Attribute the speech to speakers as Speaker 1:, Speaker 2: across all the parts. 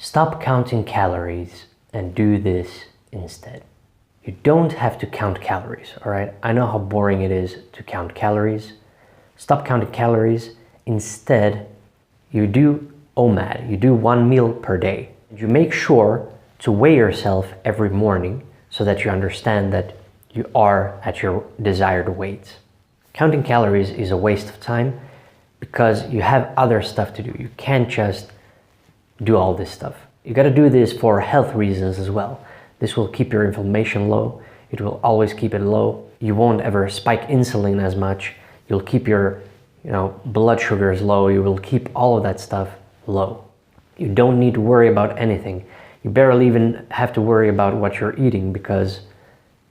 Speaker 1: Stop counting calories and do this instead. You don't have to count calories, all right? I know how boring it is to count calories. Stop counting calories. Instead, you do OMAD. You do 1 meal per day. You make sure to weigh yourself every morning so that you understand that you are at your desired weight. Counting calories is a waste of time because you have other stuff to do. You can't just do all this stuff. You got to do this for health reasons as well. This will keep your inflammation low. It will always keep it low. You won't ever spike insulin as much. You'll keep your blood sugars low. You will keep all of that stuff low. You don't need to worry about anything. You barely even have to worry about what you're eating because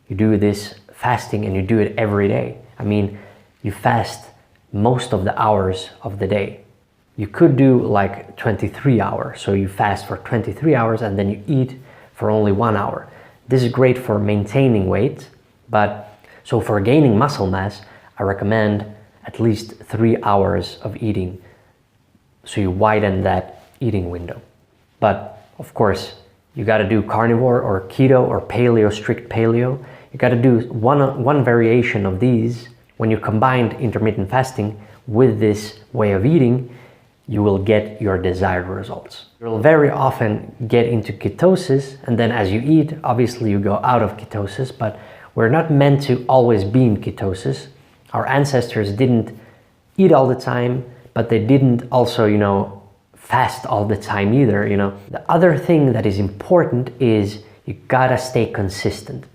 Speaker 1: you do this fasting and you do it every day. I mean, you fast most of the hours of the day. You could do like 23 hours. So you fast for 23 hours and then you eat for only 1 hour. This is great for maintaining weight, but so for gaining muscle mass, I recommend at least 3 hours of eating. So you widen that eating window. But of course, you got to do carnivore or keto or paleo, strict paleo. You got to do one variation of these. When you combine intermittent fasting with this way of eating, you will get your desired results. You'll very often get into ketosis, and then as you eat, obviously you go out of ketosis, but we're not meant to always be in ketosis. Our ancestors didn't eat all the time, but they didn't also, fast all the time either, The other thing that is important is you gotta stay consistent.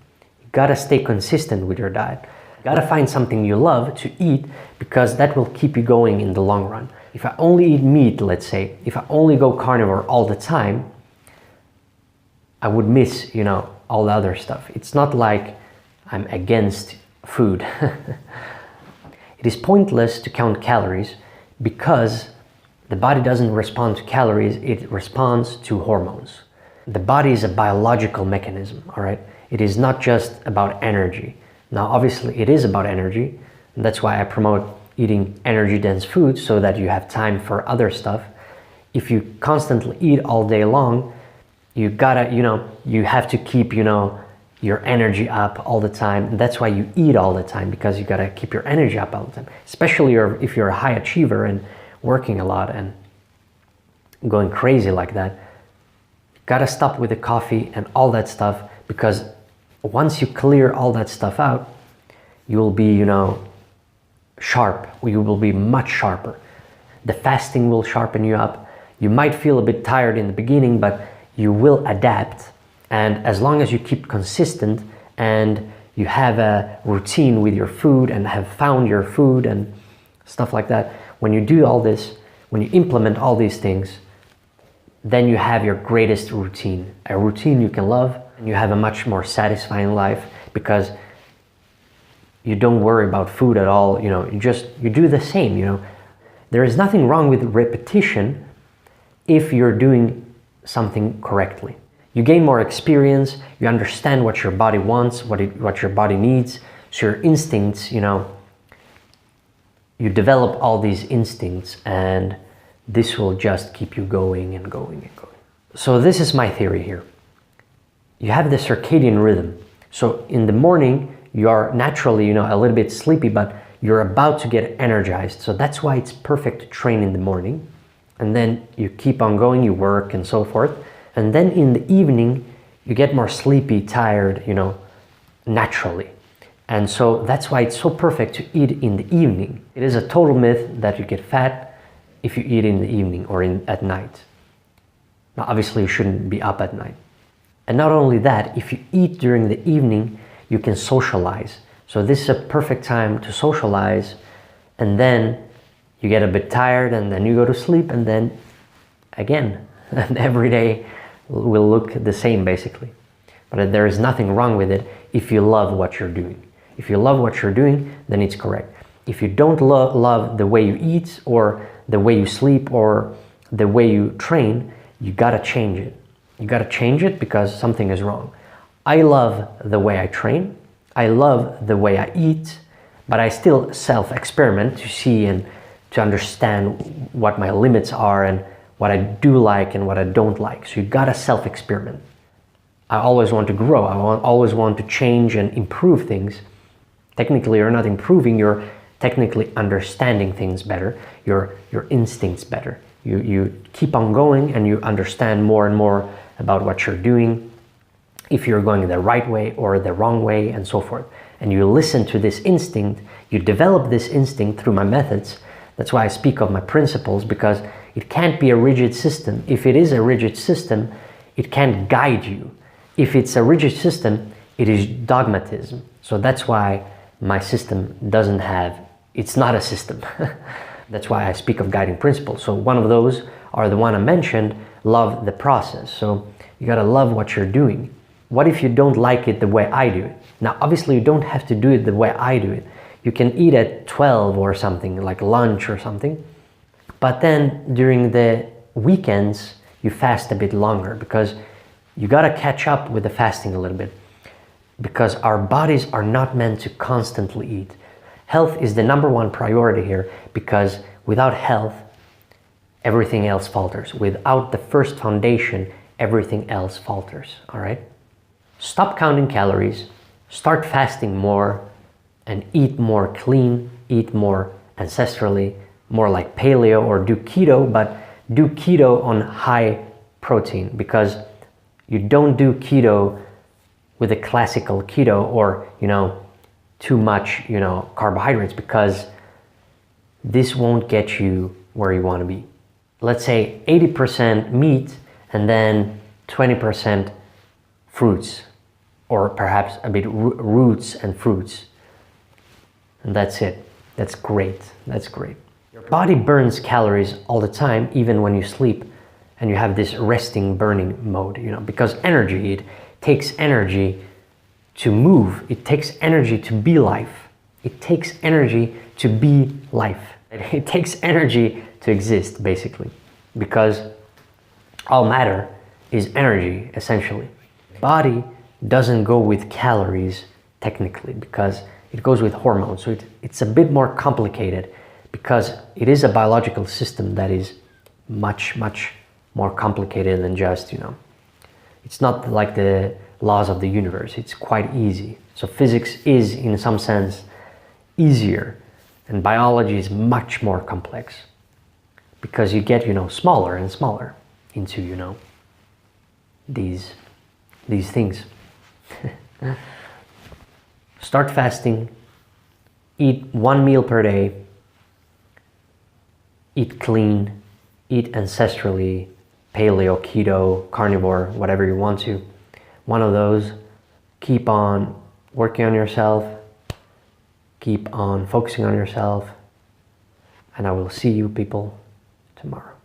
Speaker 1: You gotta stay consistent with your diet. You gotta find something you love to eat because that will keep you going in the long run. If I only eat meat, let's say, if I only go carnivore all the time, I would miss, all the other stuff. It's not like I'm against food. It is pointless to count calories because the body doesn't respond to calories, it responds to hormones. The body is a biological mechanism, all right? It is not just about energy. Now, obviously, it is about energy, and that's why I promote eating energy-dense foods so that you have time for other stuff. If you constantly eat all day long, you gotta, you have to keep, your energy up all the time. And that's why you eat all the time, because you gotta keep your energy up all the time. Especially if you're a high achiever and working a lot and going crazy like that. You gotta stop with the coffee and all that stuff, because once you clear all that stuff out, you will be, sharp. You will be much sharper. The fasting will sharpen you up. You might feel a bit tired in the beginning, but you will adapt. And as long as you keep consistent and you have a routine with your food and have found your food and stuff like that, when you do all this, when you implement all these things, then you have your greatest routine, a routine you can love, and you have a much more satisfying life because you don't worry about food at all. You do the same. There is nothing wrong with repetition if you're doing something correctly. You gain more experience, you understand what your body wants, what your body needs, so your instincts, you develop all these instincts, and this will just keep you going and going and going. So this is my theory here. You have the circadian rhythm. So in the morning, you are naturally, a little bit sleepy, but you're about to get energized. So that's why it's perfect to train in the morning. And then you keep on going, you work and so forth. And then in the evening, you get more sleepy, tired, naturally. And so that's why it's so perfect to eat in the evening. It is a total myth that you get fat if you eat in the evening or at night. Now, obviously, you shouldn't be up at night. And not only that, if you eat during the evening, you can socialize. So this is a perfect time to socialize, and then you get a bit tired and then you go to sleep, and then again, and every day will look the same basically. But there is nothing wrong with it if you love what you're doing. If you love what you're doing, then it's correct. If you don't love the way you eat or the way you sleep or the way you train, you gotta change it. You gotta change it because something is wrong. I love the way I train, I love the way I eat, but I still self-experiment to see and to understand what my limits are and what I do like and what I don't like. So you gotta self-experiment. I always want to grow. Always want to change and improve things. Technically, you're not improving, you're technically understanding things better, your instincts better. You keep on going and you understand more and more about what you're doing, if you're going the right way or the wrong way, and so forth. And you listen to this instinct, you develop this instinct through my methods. That's why I speak of my principles, because it can't be a rigid system. If it is a rigid system, it can't guide you. If it's a rigid system, it is dogmatism. So that's why my system doesn't have, it's not a system. That's why I speak of guiding principles. So one of those are the one I mentioned, love the process. So you gotta love what you're doing. What if you don't like it the way I do it? Now, obviously you don't have to do it the way I do it. You can eat at 12 or something, like lunch or something. But then during the weekends, you fast a bit longer, because you gotta catch up with the fasting a little bit, because our bodies are not meant to constantly eat. Health is the number one priority here, because without health, everything else falters. Without the first foundation, everything else falters, all right? Stop counting calories, start fasting more, and eat more clean, eat more ancestrally, more like paleo, or do keto, but do keto on high protein, because you don't do keto with a classical keto or, too much, carbohydrates, because this won't get you where you want to be. Let's say 80% meat and then 20% fruits, or perhaps a bit roots and fruits. And that's it. That's great. That's great. Your body burns calories all the time, even when you sleep, and you have this resting burning mode, because energy, it takes energy to move. It takes energy to be life. It takes energy to be life. It takes energy to exist, basically, because all matter is energy, essentially. Body doesn't go with calories, technically, because it goes with hormones. So it's a bit more complicated, because it is a biological system that is much, much more complicated than just, it's not like the laws of the universe. It's quite easy. So physics is, in some sense, easier, and biology is much more complex, because you get, smaller and smaller into, these things. Start fasting, eat 1 meal per day, eat clean, eat ancestrally, paleo, keto, carnivore, whatever you want to. One of those. Keep on working on yourself, keep on focusing on yourself, and I will see you people tomorrow.